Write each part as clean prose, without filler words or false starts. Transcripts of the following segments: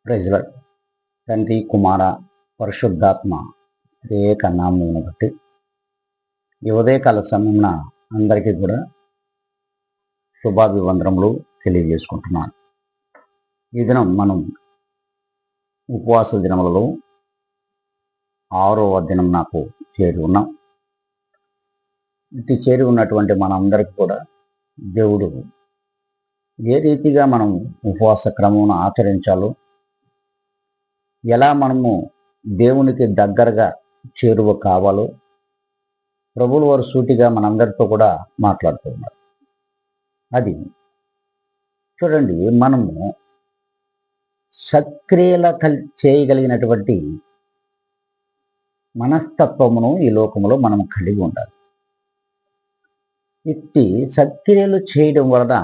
Praise lord. తండ్రి, కుమార, పరిశుద్ధాత్మ ఏక నామమును బట్టి ఈ ఉదయకాల సమయమున అందరికీ కూడా శుభాభివందనములు తెలియజేసుకుంటున్నాను. ఈ దినం మనం ఉపవాస దినములలో 6వ దినం నాకు చేరి ఉన్నాం. ఇటు చేరి ఉన్నటువంటి మనందరికీ కూడా దేవుడు ఏ రీతిగా మనం ఉపవాస క్రమమును ఆచరించాలో, ఎలా మనము దేవునికి దగ్గరగా చేరువ కావాలో ప్రభువుల వారు సూటిగా మనందరితో కూడా మాట్లాడుతున్నారు. అది చూడండి, మనము సత్క్రియల చేయగలిగినటువంటి మనస్తత్వమును ఈ లోకములో మనం కలిగి ఉండాలి. ఇట్టి సత్క్రియలు చేయడం వలన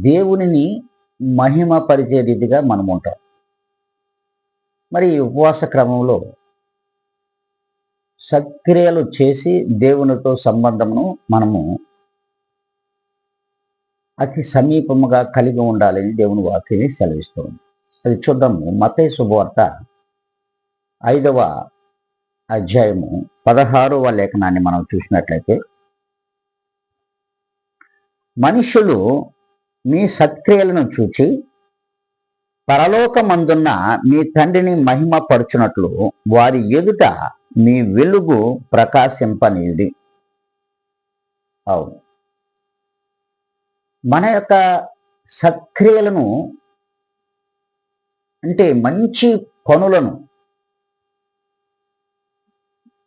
దేవునిని మహిమపరిచే రీతిగా మనం ఉంటాం. మరి ఉపవాస క్రమంలో సత్క్రియలు చేసి దేవునితో సంబంధమును మనము అతి సమీపముగా కలిగి ఉండాలని దేవుని వాక్యాన్ని సెలవిస్తుంది. అది చూద్దాము. మత్తయి శుభవార్త 5వ అధ్యాయము 16వ లేఖనాన్ని మనం చూసినట్లయితే, మనుషులు మీ సత్క్రియలను చూచి పరలోకమందున్న మీ తండ్రిని మహిమపరచునట్లు వారి ఎదుట మీ వెలుగు ప్రకాశింపనీయుడి. అవును, మన యొక్క సత్క్రియలను అంటే మంచి పనులను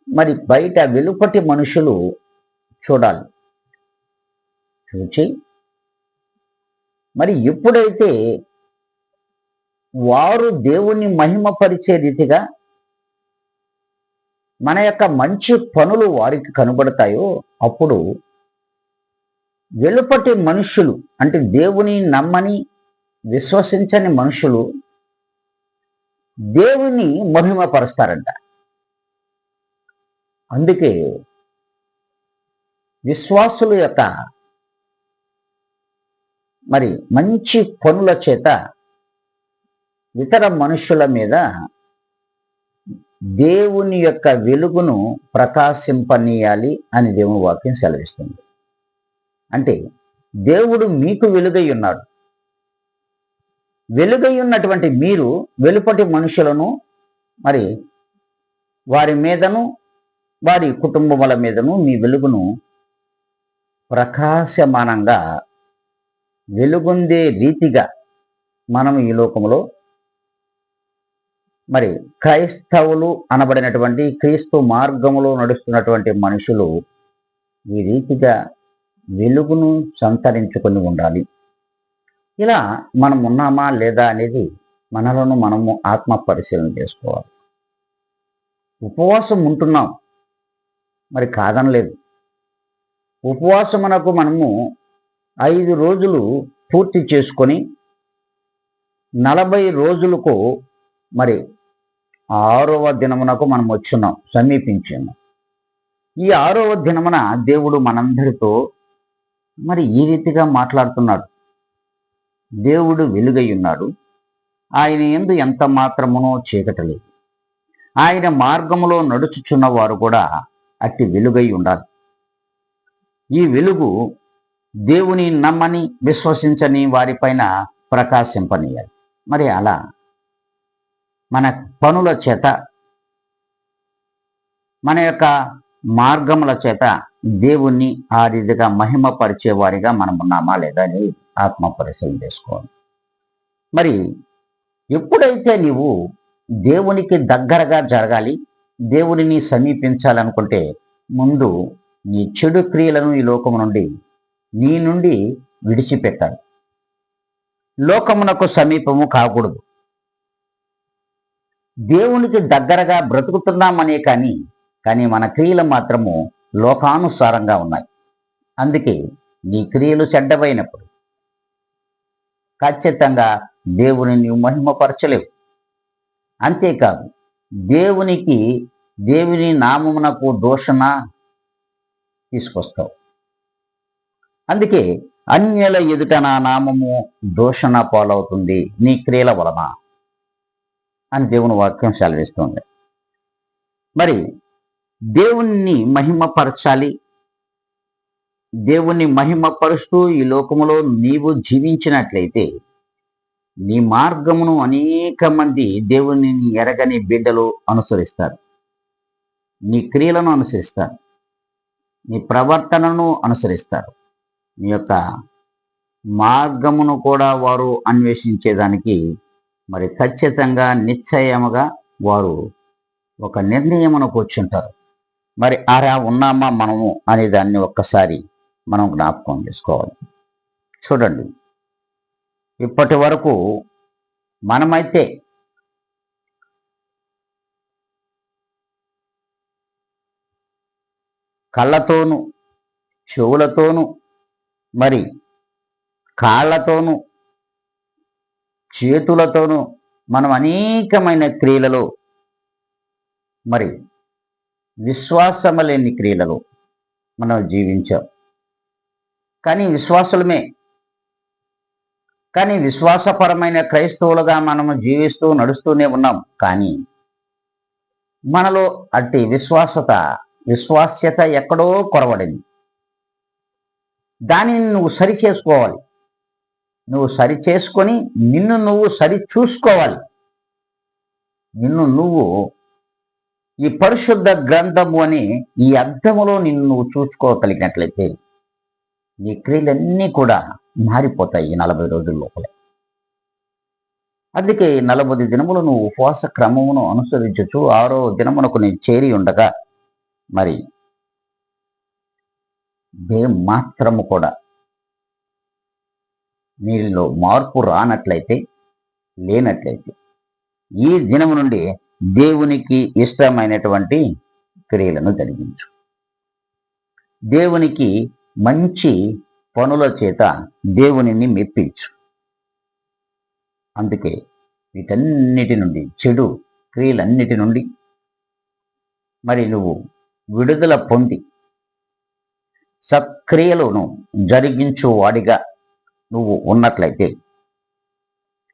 మరి బయట వెలుపటి మనుషులు చూడాలి. చూచి మరి ఎప్పుడైతే వారు దేవుణ్ణి మహిమపరిచే రీతిగా మన యొక్క మంచి పనులు వారికి కనబడతాయో, అప్పుడు వెలుపటి మనుషులు అంటే దేవుని నమ్మని విశ్వసించని మనుషులు దేవుని మహిమపరుస్తారంట. అందుకే విశ్వాసుల యొక్క మరి మంచి పనుల చేత ఇతర మనుషుల మీద దేవుని యొక్క వెలుగును ప్రకాశింపనీయాలి అని దేవుని వాక్యం సెలవిస్తుంది. అంటే దేవుడు మీకు వెలుగై ఉన్నాడు. వెలుగై ఉన్నటువంటి మీరు వెలుపటి మనుషులను మరి వారి మీదను వారి కుటుంబముల మీదను మీ వెలుగును ప్రకాశమానంగా వెలుగొందే రీతిగా మనం ఈ లోకంలో మరి క్రైస్తవులు అనబడినటువంటి క్రీస్తు మార్గములో నడుస్తున్నటువంటి మనుషులు ఈ రీతిగా వెలుగును సంతరించుకొని ఉండాలి. ఇలా మనం ఉన్నామా లేదా అనేది మనలను మనము ఆత్మ పరిశీలన చేసుకోవాలి. ఉపవాసం ఉంటున్నాం, మరి కాదనలేదు. ఉపవాసమునకు మనము 5 రోజులు పూర్తి చేసుకొని 40 రోజులకు మరి 6వ దినమునకు మనం వచ్చున్నాం, సమీపించున్నాం. ఈ 6వ దినమున దేవుడు మనందరితో మరి ఈ రీతిగా మాట్లాడుతున్నాడు. దేవుడు వెలుగై ఉన్నాడు. ఆయన యందు ఎంత మాత్రమునో చీకటి లేదు. ఆయన మార్గములో నడుచుచున్న వారు కూడా అట్టి వెలుగై ఉండాలి. ఈ వెలుగు దేవుని నమ్మని విశ్వసించని వారిపైన ప్రకాశింపనీయాలి. మరి అలా మన పనుల చేత మన యొక్క మార్గముల చేత దేవుణ్ణి ఆ రీతిగా మహిమపరిచే వారిగా మనం ఉన్నామా లేదా అని ఆత్మ పరిశీలన చేసుకోవాలి. మరి ఎప్పుడైతే నీవు దేవునికి దగ్గరగా జరగాలి, దేవునిని సమీపించాలనుకుంటే ముందు నీ చెడు క్రియలను ఈ లోకము నుండి నీ నుండి విడిచిపెట్టాలి. లోకమునకు సమీపము కాకూడదు. దేవునికి దగ్గరగా బ్రతుకుతున్నామనే కానీ మన క్రియలు మాత్రము లోకానుసారంగా ఉన్నాయి. అందుకే నీ క్రియలు చెడ్డవైనప్పుడు ఖచ్చితంగా దేవుని నీవు మహిమపరచలేవు. అంతేకాదు, దేవుని నామమునకు దూషణ తీసుకొస్తావు. అందుకే అన్యుల ఎదుట నా నామము దూషణ పాలవుతుంది నీ క్రియల వలన అని దేవుని వాక్యం సెలవిస్తుంది. మరి దేవుణ్ణి మహిమపరచాలి. దేవుణ్ణి మహిమపరుస్తూ ఈ లోకములో నీవు జీవించినట్లయితే నీ మార్గమును అనేక మంది దేవుని ఎరగని బిడ్డలు అనుసరిస్తారు. నీ క్రియలను అనుసరిస్తారు, నీ ప్రవర్తనను అనుసరిస్తారు. నీ యొక్క మార్గమును కూడా వారు అన్వేషించేదానికి మరి ఖచ్చితంగా నిశ్చయముగా వారు ఒక నిర్ణయమునకు వచ్చుంటారు. మరి అలా ఉన్నామా మనము అనే దాన్ని ఒక్కసారి మనం జ్ఞాపకం చేసుకోవాలి. చూడండి, ఇప్పటి వరకు మనమైతే కళ్ళతోనూ, చెవులతోనూ, మరి కాళ్ళతోనూ, చేతులతోనూ మనం అనేకమైన క్రియలలో, మరి విశ్వాసము లేని క్రియలలో మనం జీవించాం. కానీ విశ్వాసపరమైన క్రైస్తవులుగా మనము జీవిస్తూ నడుస్తూనే ఉన్నాం. కానీ మనలో అట్టి విశ్వాస్యత ఎక్కడో కొరవడింది. దానిని నువ్వు సరి చేసుకోవాలి. నువ్వు సరి చేసుకొని నిన్ను నువ్వు సరి చూసుకోవాలి. నిన్ను నువ్వు ఈ పరిశుద్ధ గ్రంథము అని ఈ అర్థములో నిన్ను నువ్వు చూసుకోగలిగినట్లయితే నీ క్రియలన్నీ కూడా మారిపోతాయి ఈ 40 రోజుల లోపలే. అందుకే 40 దినములు నువ్వు ఉపవాస క్రమమును అనుసరించచ్చు. 6వ దినమునకు నేను చేరి ఉండగా మరి మాత్రము కూడా నీలో మార్పు లేనట్లయితే ఈ దినము నుండి దేవునికి ఇష్టమైనటువంటి క్రియలను జరిగించు. దేవునికి మంచి పనుల చేత దేవునిని మెప్పించు. అందుకే వీటన్నిటి నుండి, చెడు క్రియలన్నిటి నుండి మరి నువ్వు విడుదల పొంది సత్క్రియలను జరిగించు వాడిగా నువ్వు ఉన్నట్లయితే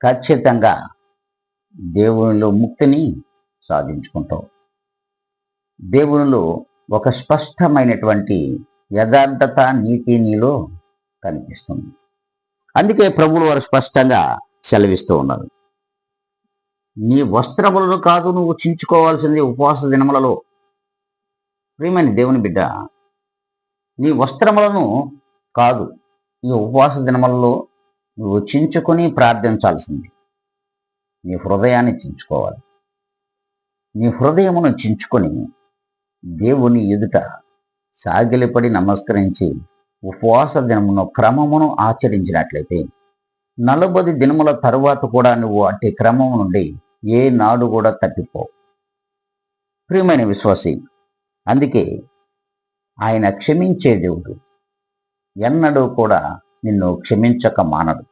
ఖచ్చితంగా దేవునిలో ముక్తిని సాధించుకుంటావు. దేవునిలో ఒక స్పష్టమైనటువంటి యథార్థత, నీతి నీలో కనిపిస్తుంది. అందుకే ప్రభువులు వారు స్పష్టంగా సెలవిస్తూ ఉన్నారు, నీ వస్త్రములను కాదు నువ్వు చించుకోవాల్సింది ఉపవాస దినములలో. ప్రియమైన దేవుని బిడ్డ, నీ వస్త్రములను కాదు ఈ ఉపవాస దినములలో నువ్వు చించుకొని ప్రార్థించాల్సింది నీ హృదయాన్ని చించుకోవాలి. నీ హృదయమును చించుకొని దేవుని ఎదుట సాగిలిపడి నమస్కరించి ఉపవాస దినమును క్రమమును ఆచరించినట్లయితే 40 దినముల తరువాత కూడా నువ్వు అట్టి క్రమము నుండి ఏ నాడు కూడా తప్పిపోవు. ప్రియమైన విశ్వాసి, అందుకే ఆయన క్షమించే దేవుడు. ఎన్నడూ కూడా నిన్ను క్షమించక మానడు.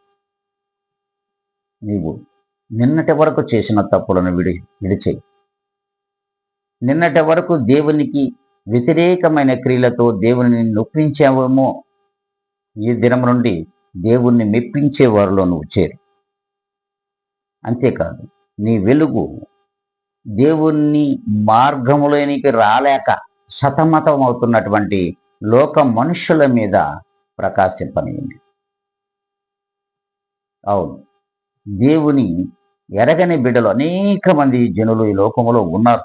నీవు నిన్నటి వరకు చేసిన తప్పులను విడిచేయి. నిన్నటి వరకు దేవునికి వ్యతిరేకమైన క్రియలతో దేవుని నొప్పించావేమో, ఈ దినం నుండి దేవుణ్ణి మెప్పించే వారిలో నువ్వు చేరు. అంతేకాదు, నీ వెలుగు దేవుని మార్గములోనికి రాలేక సతమతం అవుతున్నటువంటి లోక మనుషుల మీద ప్రకాశింపనియండి. అవును, దేవుని ఎరగని బిడ్డలు అనేక మంది జనులు ఈ లోకములో ఉన్నారు.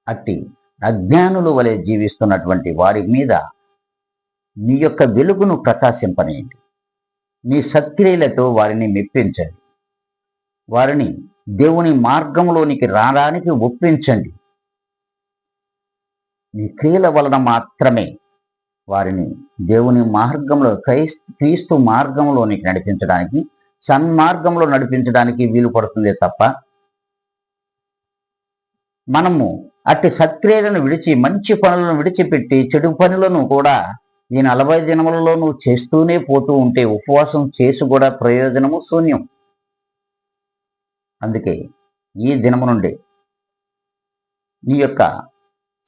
అట్టి అజ్ఞానుల వలె జీవిస్తున్నటువంటి వారి మీద నీ యొక్క వెలుగును ప్రకాశింపనియండి. నీ సత్క్రియలతో వారిని మెప్పించండి. వారిని దేవుని మార్గంలోనికి రావడానికి ఒప్పించండి. నీ క్రియల వలన మాత్రమే వారిని దేవుని మార్గంలో, క్రీస్తు మార్గంలోనికి నడిపించడానికి, సన్మార్గంలో నడిపించడానికి వీలు పడుతుందే తప్ప మనము అట్టి సత్క్రియలను విడిచి, మంచి పనులను విడిచిపెట్టి చెడు పనులను కూడా ఈ 40 దినములలో నువ్వు చేస్తూనే పోతూ ఉంటే ఉపవాసం చేసి కూడా ప్రయోజనము శూన్యం. అందుకే ఈ దినము నుండి నీ యొక్క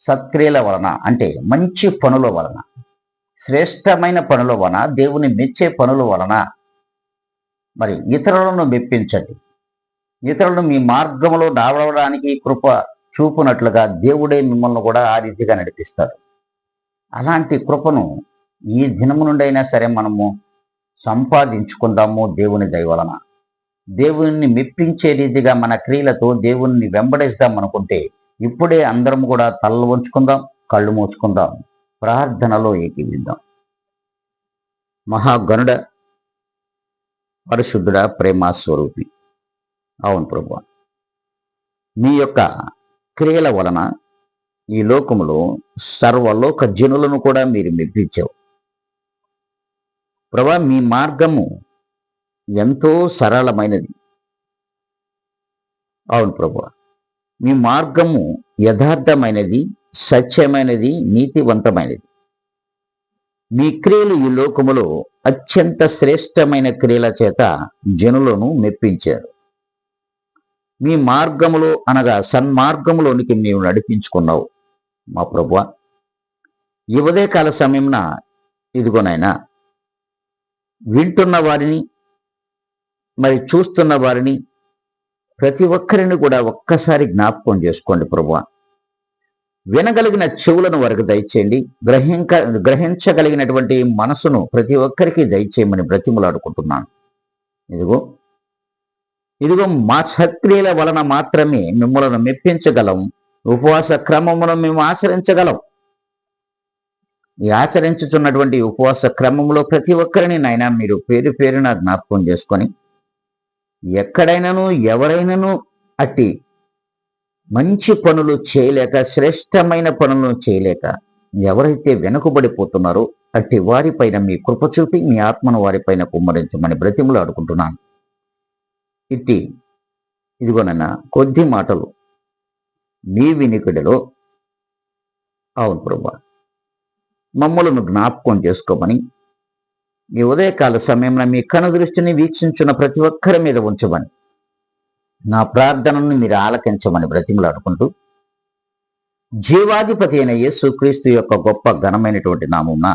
సత్క్రియల వలన, అంటే మంచి పనుల వలన, శ్రేష్టమైన పనుల వలన, దేవుని మెచ్చే పనుల వలన మరి ఇతరులను మెప్పించండి. ఇతరులను మీ మార్గంలో నడవడానికి కృప చూపునట్లుగా దేవుడే మిమ్మల్ని కూడా ఆ రీతిగా నడిపిస్తారు. అలాంటి కృపను ఈ దినము నుండైనా సరే మనము సంపాదించుకుందాము. దేవుని దయ వలన దేవుని మెప్పించే రీతిగా మన క్రియలతో దేవుణ్ణి వెంబడిస్తాం అనుకుంటే ఇప్పుడే అందరం కూడా తలలు వంచుకుందాం, కళ్ళు మూసుకుందాం, ప్రార్థనలో ఏకీవిద్దాం. మహాగణుడ, పరిశుద్ధుడ, ప్రేమ స్వరూపి, అవును ప్రభువా, మీ యొక్క క్రియల వలన ఈ లోకములో సర్వలోక జనులను కూడా మీరు మెప్పించావు ప్రభువా. మీ మార్గము ఎంతో సరళమైనది. అవును ప్రభువా, మీ మార్గము యథార్థమైనది, సత్యమైనది, నీతివంతమైనది. మీ క్రియలు ఈ లోకములో అత్యంత శ్రేష్టమైన క్రియల చేత జనులను మెప్పించారు. మీ మార్గములో అనగా సన్మార్గములోనికి నీవు నడిపించుకున్నావు మా ప్రభువా. ఈ ఉదయకాల సమయంన ఇదిగోనైనా వింటున్న వారిని మరి చూస్తున్న వారిని ప్రతి ఒక్కరిని కూడా ఒక్కసారి జ్ఞాపకం చేసుకోండి ప్రభువా. వినగలిగిన చెవులను వారికి దయచేయండి. గ్రహించగలిగినటువంటి మనసును ప్రతి ఒక్కరికి దయచేయమని బ్రతిములాడుకుంటున్నాను. ఇదిగో మా సక్రియల వలన మాత్రమే మిమ్మల్ని మెప్పించగలం. ఉపవాస క్రమమును మేము ఆచరించగలం. ఈ ఆచరించుతున్నటువంటి ఉపవాస క్రమంలో ప్రతి ఒక్కరిని నాయనా మీరు పేరు పేరున జ్ఞాపకం చేసుకొని ఎక్కడైనాను ఎవరైనాను అట్టి మంచి పనులు చేయలేక, శ్రేష్టమైన పనులను చేయలేక ఎవరైతే వెనుకబడిపోతున్నారో అట్టి వారిపైన మీ కృప చూపి మీ ఆత్మను వారిపైన కుమ్మరించమని బ్రతిములు ఆడుకుంటున్నాను. ఇదిగోనన్నా కొద్ది మాటలు మీ వినికిడిలో, అవును ప్రభువా, మమ్మలను జ్ఞాపకం చేసుకోమని ఈ ఉదయకాల సమయంలో మీ కనుదృష్టిని వీక్షించున్న ప్రతి ఒక్కరి మీద ఉంచమని, నా ప్రార్థనను మీరు ఆలకించమని బ్రతిమలాడుకుంటూ జీవాధిపతి అయిన యేసుక్రీస్తు యొక్క గొప్ప ఘనమైనటువంటి నామమున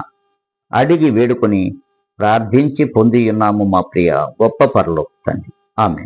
అడిగి వేడుకొని ప్రార్థించి పొంది ఉన్నాము మా ప్రియ గొప్ప పరలోక తండ్రి. ఆమేన్.